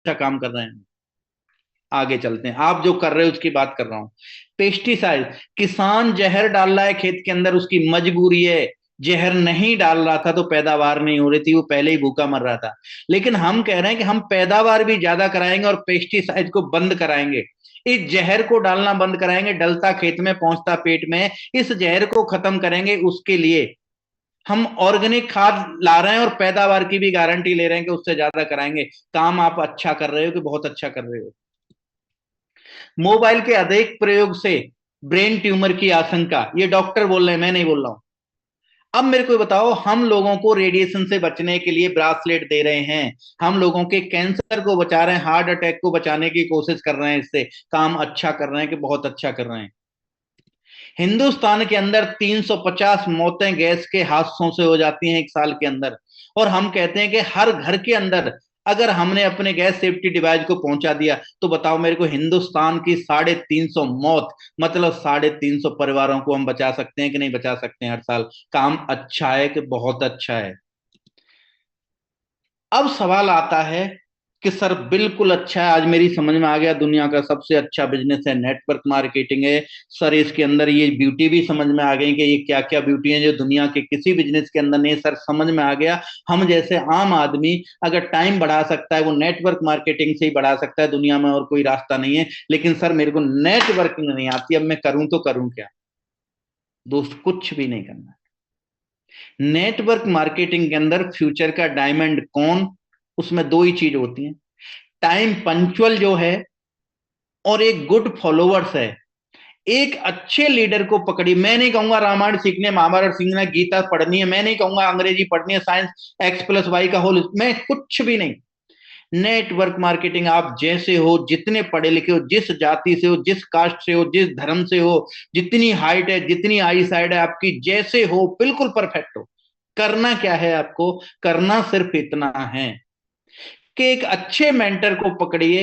अच्छा काम कर रहे हैं। आगे चलते हैं, आप जो कर रहे हो उसकी बात कर रहा हूं। पेस्टिसाइड, किसान जहर डाल रहा है खेत के अंदर, उसकी मजबूरी है। जहर नहीं डाल रहा था तो पैदावार नहीं हो रही थी, वो पहले ही भूखा मर रहा था। लेकिन हम कह रहे हैं कि हम पैदावार भी ज्यादा कराएंगे और पेस्टिसाइड को बंद कराएंगे। इस जहर को डालना बंद कराएंगे, डलता खेत में पहुंचता पेट में, इस जहर को खत्म करेंगे। उसके लिए हम ऑर्गेनिक खाद ला रहे हैं और पैदावार की भी गारंटी ले रहे हैं कि उससे ज्यादा कराएंगे। काम आप अच्छा कर रहे हो कि बहुत अच्छा कर रहे हो। मोबाइल के अधिक प्रयोग से ब्रेन ट्यूमर की आशंका, ये डॉक्टर बोल रहे हैं, मैं नहीं बोल रहा हूं। अब मेरे को बताओ, हम लोगों को रेडिएशन से बचने के लिए ब्रासलेट दे रहे हैं, हम लोगों के कैंसर को बचा रहे हैं, हार्ट अटैक को बचाने की कोशिश कर रहे हैं, इससे काम अच्छा कर रहे हैं कि बहुत अच्छा कर रहे हैं। हिंदुस्तान के अंदर 350 मौतें गैस के हादसों से हो जाती हैं एक साल के अंदर। और हम कहते हैं कि हर घर के अंदर अगर हमने अपने गैस सेफ्टी डिवाइस को पहुंचा दिया, तो बताओ मेरे को, हिंदुस्तान की 350 मौत, मतलब 350 परिवारों को हम बचा सकते हैं कि नहीं बचा सकते हैं हर साल। काम अच्छा है कि बहुत अच्छा है। अब सवाल आता है कि सर बिल्कुल अच्छा है, आज मेरी समझ में आ गया, दुनिया का सबसे अच्छा बिजनेस है नेटवर्क मार्केटिंग है। सर इसके अंदर ये ब्यूटी भी समझ में आ गई कि ये क्या क्या ब्यूटी है जो दुनिया के किसी बिजनेस के अंदर नहीं है। सर समझ में आ गया, हम जैसे आम आदमी अगर टाइम बढ़ा सकता है वो नेटवर्क मार्केटिंग से ही बढ़ा सकता है, दुनिया में और कोई रास्ता नहीं है। लेकिन सर मेरे को नेटवर्किंग नहीं आती, अब मैं करूं तो करूं क्या? दोस्त कुछ भी नहीं करना। नेटवर्क मार्केटिंग के अंदर फ्यूचर का डायमंड कौन, उसमें दो ही चीज होती हैं। टाइम पंक्चुअल जो है, और एक गुड फॉलोअर्स है। एक अच्छे लीडर को पकड़ी, मैं नहीं कहूंगा रामायण सीखने, महाभारत सीखना, गीता पढ़नी है, मैं नहीं कहूंगा अंग्रेजी पढ़नी है, साइंस x+y का होल, मैं कुछ भी नहीं। नेटवर्क मार्केटिंग, आप जैसे हो, जितने पढ़े लिखे हो, जिस जाति से हो, जिस कास्ट से हो, जिस धर्म से हो, जितनी हाइट है, जितनी आई साइड है आपकी, जैसे हो बिल्कुल परफेक्ट हो। करना क्या है आपको? करना सिर्फ इतना है कि एक अच्छे मेंटर को पकड़िए,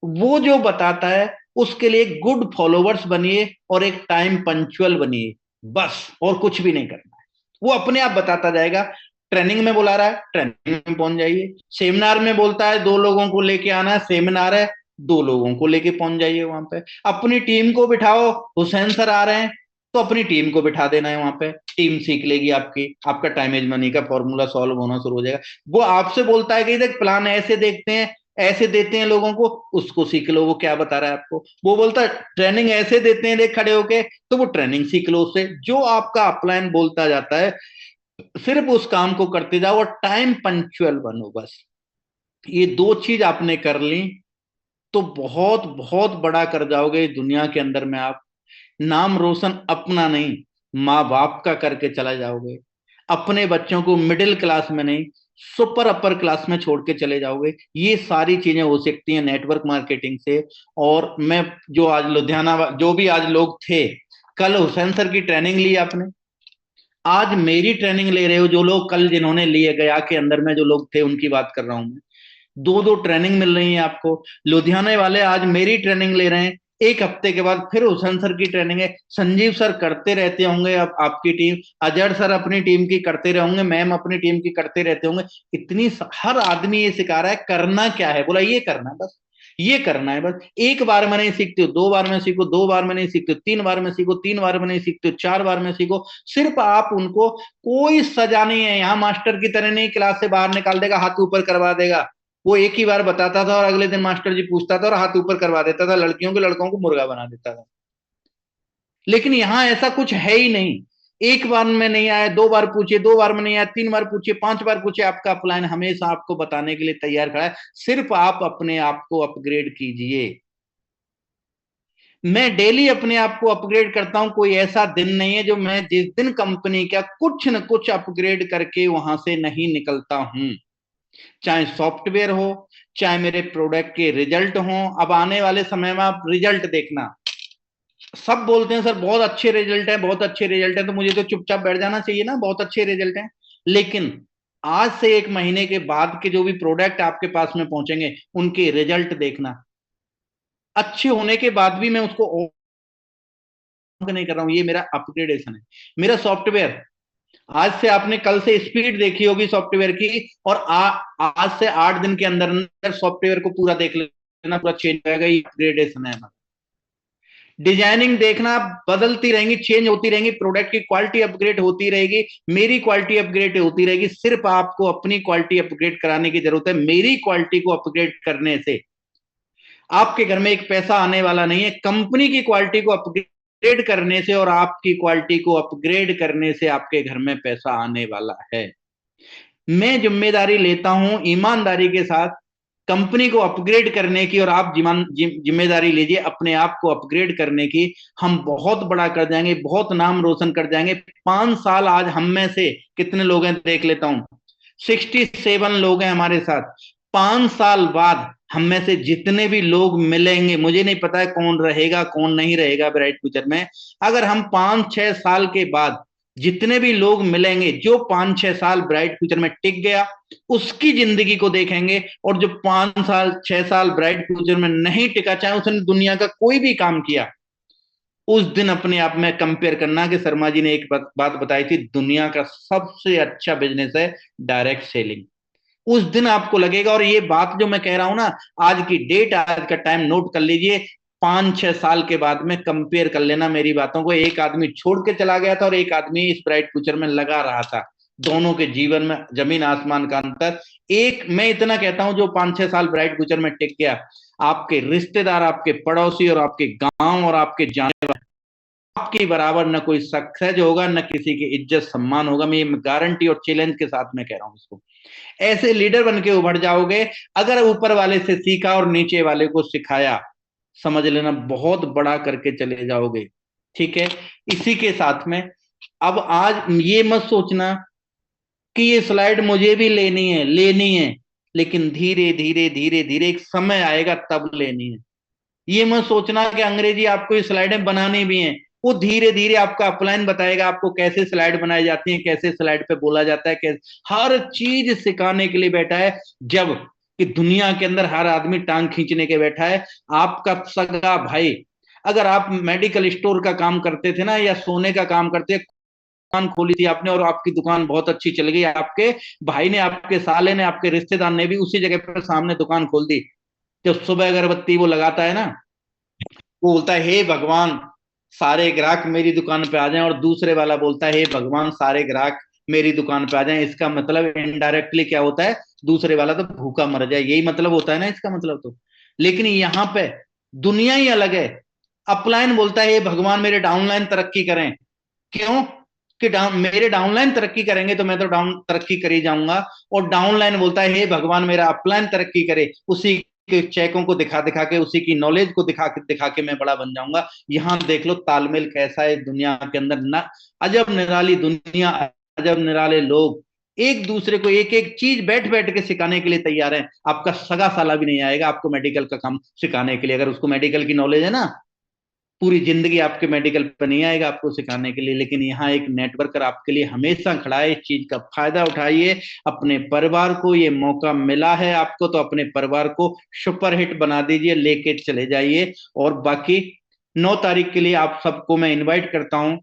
वो जो बताता है उसके लिए गुड फॉलोवर्स बनिए और एक टाइम पंक्चुअल बनिए, बस और कुछ भी नहीं करना है। वो अपने आप बताता जाएगा। ट्रेनिंग में बुला रहा है, ट्रेनिंग में पहुंच जाइए। सेमिनार में बोलता है 2 लोगों को लेके आना है, सेमिनार है, 2 लोगों को लेके पहुंच जाइए वहां पे। अपनी टीम को बिठाओ, हुसैन सर आ रहे हैं तो अपनी टीम को बिठा देना है वहां पे, टीम सीख लेगी आपकी, आपका टाइम इज मनी का फॉर्मूला सॉल्व होना शुरू हो जाएगा। वो आपसे बोलता है कि देख प्लान ऐसे देखते हैं, ऐसे देते हैं लोगों को, उसको सीख लो, वो क्या बता रहा है आपको। वो बोलता है ट्रेनिंग ऐसे देते हैं देख खड़े होके, तो वो ट्रेनिंग सीख लो उससे। जो आपका अपलाइन बोलता जाता है, सिर्फ उस काम को करते जाओ और टाइम पंक्चुअल बनो, बस। ये दो चीज आपने कर ली तो बहुत बहुत बड़ा कर जाओगे इस दुनिया के अंदर में आप। नाम रोशन अपना नहीं, माँ बाप का करके चला जाओगे। अपने बच्चों को मिडिल क्लास में नहीं, सुपर अपर क्लास में छोड़ के चले जाओगे। ये सारी चीजें हो सकती हैं नेटवर्क मार्केटिंग से। और मैं, जो आज लुधियाना, जो भी आज लोग थे, कल हुसैन सर की ट्रेनिंग ली आपने, आज मेरी ट्रेनिंग ले रहे हो जो लोग, कल जिन्होंने लिए गया के अंदर में जो लोग थे उनकी बात कर रहा हूं मैं। दो दो ट्रेनिंग मिल रही है आपको। लुधियाना वाले आज मेरी ट्रेनिंग ले रहे हैं, एक हफ्ते के बाद फिर हुसैन सर की ट्रेनिंग है। संजीव सर करते रहते होंगे, अब आपकी टीम, अजहर सर अपनी टीम की करते रहेंगे, मैम अपनी टीम की करते रहते होंगे। हर आदमी ये सिखा रहा है, करना क्या है, बोला ये करना है बस, ये करना है बस। एक बार में नहीं सीखते हो, 2 बार में सीखो, 2 बार में नहीं सीखते हो, 3 बार में सीखो, 3 बार में नहीं सीखते हो, 4 बार में सीखो। सिर्फ आप उनको, कोई सजा नहीं है यहाँ, मास्टर की तरह नहीं क्लास से बाहर निकाल देगा, हाथ ऊपर करवा देगा। वो एक ही बार बताता था और अगले दिन मास्टर जी पूछता था और हाथ ऊपर करवा देता था, लड़कियों के लड़कों को मुर्गा बना देता था। लेकिन यहां ऐसा कुछ है ही नहीं। एक बार में नहीं आया, 2 बार पूछिए, 2 बार में नहीं आया, 3 बार पूछिए, 5 बार पूछिए, आपका अपलाइन हमेशा आपको बताने के लिए तैयार खड़ा है। सिर्फ आप अपने आप को अपग्रेड कीजिए। मैं डेली अपने आप को अपग्रेड करता हूं, कोई ऐसा दिन नहीं है जो मैं जिस दिन कंपनी का कुछ न कुछ अपग्रेड करके वहां से नहीं निकलता हूं। चाहे सॉफ्टवेयर हो, चाहे मेरे प्रोडक्ट के रिजल्ट हो। अब आने वाले समय में आप रिजल्ट देखना, सब बोलते हैं सर बहुत अच्छे रिजल्ट है, बहुत अच्छे रिजल्ट है, तो मुझे तो चुपचाप बैठ जाना चाहिए ना, बहुत अच्छे रिजल्ट हैं। लेकिन आज से 1 महीने के बाद के जो भी प्रोडक्ट आपके पास में पहुंचेंगे, उनके रिजल्ट देखना। अच्छे होने के बाद भी मैं उसको नहीं कर रहा हूं, ये मेरा अपग्रेडेशन है। मेरा सॉफ्टवेयर आज से आपने कल से स्पीड देखी होगी सॉफ्टवेयर की, और आज से 8 दिन के अंदर अंदर सॉफ्टवेयर को पूरा देख लेना, पूरा चेंज हो जाएगा। ये अपग्रेडेशन है। डिजाइनिंग देखना, बदलती रहेंगी, चेंज होती रहेंगी, प्रोडक्ट की क्वालिटी अपग्रेड होती रहेगी, मेरी क्वालिटी अपग्रेड होती रहेगी। सिर्फ आपको अपनी क्वालिटी अपग्रेड कराने की जरूरत है। मेरी क्वालिटी को अपग्रेड करने से आपके घर में एक पैसा आने वाला नहीं है। कंपनी की क्वालिटी को अपग्रेड करने से और आपकी क्वालिटी को अपग्रेड करने से आपके घर में पैसा आने वाला है। मैं जिम्मेदारी लेता हूं ईमानदारी के साथ कंपनी को अपग्रेड करने की, और आप जिम्मेदारी लीजिए अपने आप को अपग्रेड करने की। हम बहुत बड़ा कर जाएंगे, बहुत नाम रोशन कर जाएंगे। 5 साल आज हम में से कितने लोग हैं देख लेता हूं। 67 लोग हैं हमारे साथ। 5 साल बाद हम में से जितने भी लोग मिलेंगे, मुझे नहीं पता है कौन रहेगा कौन नहीं रहेगा ब्राइट फ्यूचर में। अगर हम 5-6 साल के बाद जितने भी लोग मिलेंगे, जो 5-6 साल ब्राइट फ्यूचर में टिक गया उसकी जिंदगी को देखेंगे, और जो 5 साल 6 साल ब्राइट फ्यूचर में नहीं टिका, चाहे उसने दुनिया का कोई भी काम किया, उस दिन अपने आप में कंपेयर करना कि शर्मा जी ने एक बात बताई थी, दुनिया का सबसे अच्छा बिजनेस है डायरेक्ट सेलिंग। उस दिन आपको लगेगा। और ये बात जो मैं कह रहा हूं ना, आज की डेट, आज का टाइम नोट कर लीजिए। 5-6 साल के बाद में कंपेयर कर लेना मेरी बातों को। एक आदमी छोड़ के चला गया था और एक आदमी इस ब्राइट फ्यूचर में लगा रहा था। दोनों के जीवन में जमीन आसमान का अंतर। एक मैं इतना कहता हूं, जो 5-6 साल ब्राइट फ्यूचर में टिक गया, आपके रिश्तेदार, आपके पड़ोसी और आपके गांव और आपके जाने वाले, आपके बराबर न कोई सक्सेस होगा, न किसी की इज्जत सम्मान होगा। मैं ये गारंटी और चैलेंज के साथ में कह रहा हूं इसको। ऐसे लीडर बन के उभर जाओगे। अगर ऊपर वाले से सीखा और नीचे वाले को सिखाया, समझ लेना बहुत बड़ा करके चले जाओगे। ठीक है। इसी के साथ में अब आज ये मत सोचना कि ये स्लाइड मुझे भी लेनी है, लेकिन धीरे धीरे धीरे धीरे एक समय आएगा तब लेनी है। ये मत सोचना कि अंग्रेजी आपको ये स्लाइडें बनानी भी हैं। वो धीरे धीरे आपका अपलाइन बताएगा आपको कैसे स्लाइड बनाई जाती है, कैसे स्लाइड पे बोला जाता है, कैसे हर चीज सिखाने के लिए बैठा है। जब कि दुनिया के अंदर हर आदमी टांग खींचने के बैठा है। आपका सगा भाई, अगर आप मेडिकल स्टोर का काम करते थे ना, या सोने का काम करते, दुकान खोली थी आपने और आपकी दुकान बहुत अच्छी चल गई, आपके भाई ने, आपके साले ने, आपके रिश्तेदार ने भी उसी जगह पर सामने दुकान खोल दी। जब सुबह अगरबत्ती वो लगाता है ना, वो बोलता है हे भगवान सारे ग्राहक मेरी दुकान पे आ जाएं, और दूसरे वाला बोलता है हे भगवान सारे ग्राहक मेरी दुकान पे आ जाएं। इसका मतलब इनडायरेक्टली क्या होता है, दूसरे वाला तो भूखा मर जाए, यही मतलब होता है ना इसका मतलब तो। लेकिन यहाँ पे दुनिया ही अलग है। अपलाइन बोलता है हे भगवान मेरे डाउनलाइन तरक्की करें। क्यों? कि मेरे डाउनलाइन तरक्की करेंगे तो मैं तो डाउन तरक्की कर ही जाऊंगा। और डाउनलाइन बोलता है हे भगवान मेरा अपलाइन तरक्की करे, उसी के चेकों को दिखा दिखा के, उसी की नॉलेज को दिखा के मैं बड़ा बन जाऊंगा। यहां देख लो तालमेल कैसा है दुनिया के अंदर ना। अजब निराली दुनिया, अजब निराले लोग, एक दूसरे को एक एक चीज बैठ बैठ के सिखाने के लिए तैयार है। आपका सगा साला भी नहीं आएगा आपको मेडिकल का काम सिखाने के लिए, अगर उसको मेडिकल की नॉलेज है ना। पूरी जिंदगी आपके मेडिकल पर नहीं आएगा आपको सिखाने के लिए। लेकिन यहाँ एक नेटवर्कर आपके लिए हमेशा खड़ा है। इस चीज का फायदा उठाइए। अपने परिवार को ये मौका मिला है आपको, तो अपने परिवार को सुपरहिट बना दीजिए, लेके चले जाइए। और बाकी 9 तारीख के लिए आप सबको मैं इनवाइट करता हूं।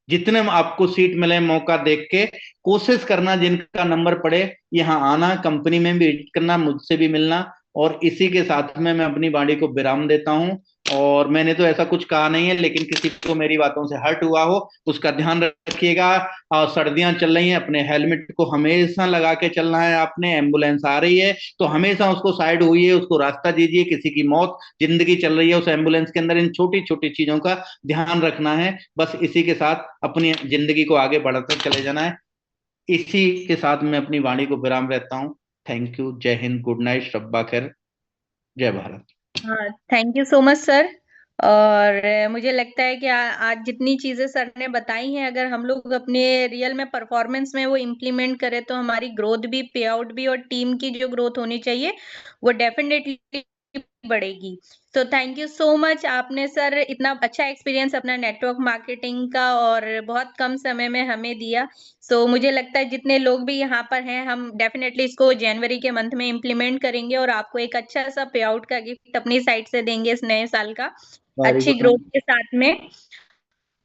जितने आपको सीट मिले मौका देख के कोशिश करना, जिनका नंबर पड़े यहाँ आना, कंपनी में भी विजिट करना, मुझसे भी मिलना। और इसी के साथ में मैं अपनी वाणी को विराम देता हूँ। और मैंने तो ऐसा कुछ कहा नहीं है, लेकिन किसी को मेरी बातों से हर्ट हुआ हो उसका ध्यान रखिएगा। और सर्दियां चल रही हैं, अपने हेलमेट को हमेशा लगा के चलना है आपने। एम्बुलेंस आ रही है तो हमेशा उसको साइड हुई, उसको रास्ता दीजिए। किसी की मौत जिंदगी चल रही है उस एम्बुलेंस के अंदर, इन छोटी छोटी चीजों का ध्यान रखना है। बस इसी के साथ अपनी जिंदगी को आगे बढ़ाते चले जाना है। इसी के साथ मैं अपनी वाणी को विराम रहता हूँ। Thank you. जय हिंद, गुड नाइट, शब्बा खैर, जय भारत। हाँ, thank you so much sir. और मुझे लगता है कि आज जितनी चीजें सर ने बताई हैं, अगर हम लोग अपने रियल में परफॉर्मेंस में वो इम्प्लीमेंट करें तो हमारी ग्रोथ भी, पे आउट भी, और टीम की जो ग्रोथ होनी चाहिए वो डेफिनेटली बढ़ेगी। तो थैंक यू सो मच। आपने सर इतना अच्छा एक्सपीरियंस अपना नेटवर्क मार्केटिंग का और बहुत कम समय में हमें दिया। सो मुझे लगता है जितने लोग भी यहाँ पर हैं, हम डेफिनेटली इसको जनवरी के मंथ में इम्प्लीमेंट करेंगे और आपको एक अच्छा सा पे आउट का गिफ्ट अपनी साइड से देंगे इस नए साल का, वेरी अच्छी गुड ग्रोथ मैम। के साथ में।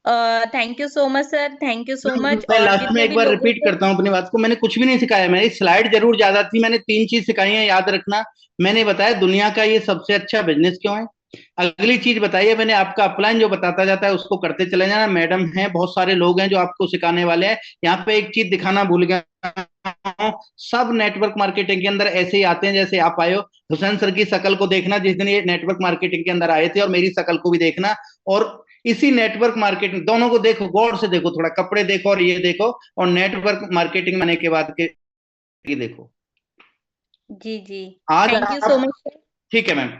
Thank you so much sir, thank you so much. मैं और लास्ट में जितने एक भी बार लोगों रिपीट को, करता हूँ अपनी बात को, मैंने कुछ भी नहीं सिखाया, मेरी स्लाइड जरूर ज्यादा थी, मैंने 3 चीज सिखाई है, याद रखना। मैंने बताया दुनिया का ये सबसे अच्छा बिजनेस क्यों है। अगली चीज बताइए, मैंने आपका अपलाइन जो बताता जाता है उसको करते चले जाना। मैडम हैं, बहुत सारे लोग हैं जो आपको सिखाने वाले हैं। यहाँ पे एक चीज दिखाना भूल गया हूँ, सब नेटवर्क मार्केटिंग के अंदर ऐसे ही आते हैं जैसे आप आए हो। हुसैन सर की शक्ल को देखना जिस दिन ये नेटवर्क मार्केटिंग के अंदर आए थे, और मेरी शक्ल को भी देखना। और इसी नेटवर्क मार्केटिंग दोनों को देखो, गौर से देखो, थोड़ा कपड़े देखो और ये देखो, और नेटवर्क मार्केटिंग आने के बाद के ये देखो। जी जी, आज थैंक यू सो आप, मच सर। ठीक है मैम।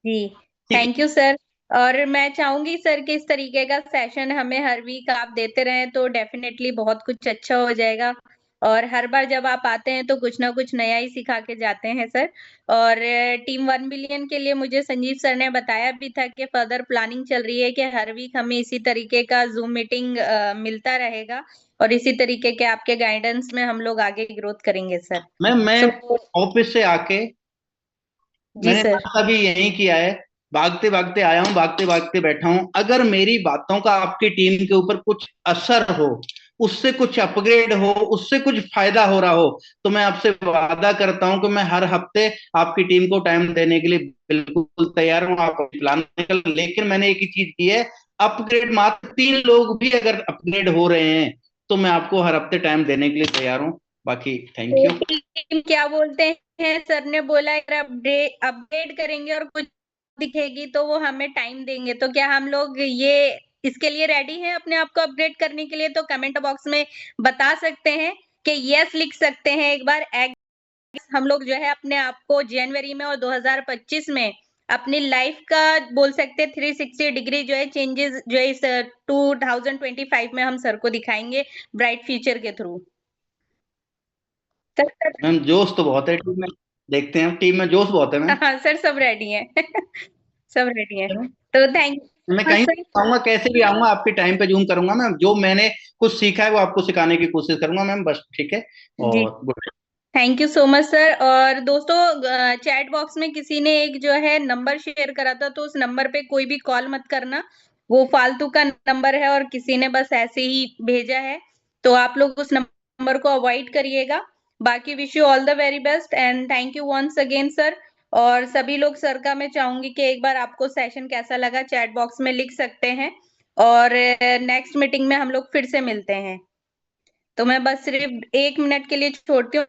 जी, ठीक है। Thank you sir. और मैं चाहूंगी सर कि इस तरीके का सेशन हमें हर वीक आप देते रहें तो डेफिनेटली बहुत कुछ अच्छा हो जाएगा। और हर बार जब आप आते हैं तो कुछ ना कुछ नया ही सिखा के जाते हैं सर। और टीम 1 बिलियन के लिए मुझे संजीव सर ने बताया भी था कि फर्दर प्लानिंग चल रही है कि हर वीक हमें इसी तरीके का जूम मीटिंग मिलता रहेगा। और इसी तरीके के आपके गाइडेंस में हम लोग आगे ग्रोथ करेंगे सर। मैम मैं सो ऑफिस से आके जी मैंने सर। नाश्ता भी यही किया है, भागते भागते आया हूँ, भागते भागते बैठा हूँ। अगर मेरी बातों का आपकी टीम के ऊपर कुछ असर हो, उससे कुछ अपग्रेड हो, उससे कुछ फायदा हो रहा हो, तो मैं आपसे वादा करता हूं कि मैं हर हफ्ते आपकी टीम को टाइम देने के लिए बिल्कुल तैयार हूं। आप प्लान निकल, लेकिन मैंने एक ही चीज की है, अपग्रेड मात्र 3 लोग भी अगर अपग्रेड हो रहे हैं तो मैं आपको हर हफ्ते टाइम देने के लिए तैयार हूं। बाकी थैंक तो यू। टीम क्या बोलते हैं, सर ने बोला अगर अपडेट अपडेट करेंगे और कुछ दिखेगी तो वो हमें टाइम देंगे, तो क्या हम लोग ये इसके लिए रेडी हैं अपने आप को अपडेट करने के लिए? तो कमेंट बॉक्स में बता सकते हैं कि यस लिख सकते हैं एक बार। हम लोग जो है अपने आप को जनवरी में और 2025 में अपनी लाइफ का बोल सकते हैं 360 डिग्री जो है चेंजेस जो है इस 2025 में हम सर को दिखाएंगे ब्राइट फ्यूचर के थ्रू। सर मैम जोश तो बहुत है टीम में, देखते हैं टीम में जोश बहुत है मैम। हाँ सर, सब रेडी हैं। सब रेडी हैं। तो थैंक मैं यू कहीं सर। आऊंगा, कैसे भी आऊंगा, आपके टाइम पे जूम करूंगा मैम। जो मैंने कुछ सीखा है वो आपको सिखाने की कोशिश करूंगा मैम, बस ठीक है। जी, और good. Thank you so much sir. और दोस्तों, चैट बॉक्स में किसी ने एक जो है नंबर शेयर करा था, तो उस नंबर पे कोई भी कॉल मत करना, वो फालतू का नंबर है और किसी ने बस ऐसे ही भेजा है, तो आप लोग उस नंबर को अवॉइड करिएगा। बाकी wish you all the very best and thank you once again sir. और सभी लोग सर का मैं चाहूंगी कि एक बार आपको सेशन कैसा लगा चैट बॉक्स में लिख सकते हैं। और नेक्स्ट मीटिंग में हम लोग फिर से मिलते हैं। तो मैं बस सिर्फ 1 मिनट के लिए छोड़ती हूँ।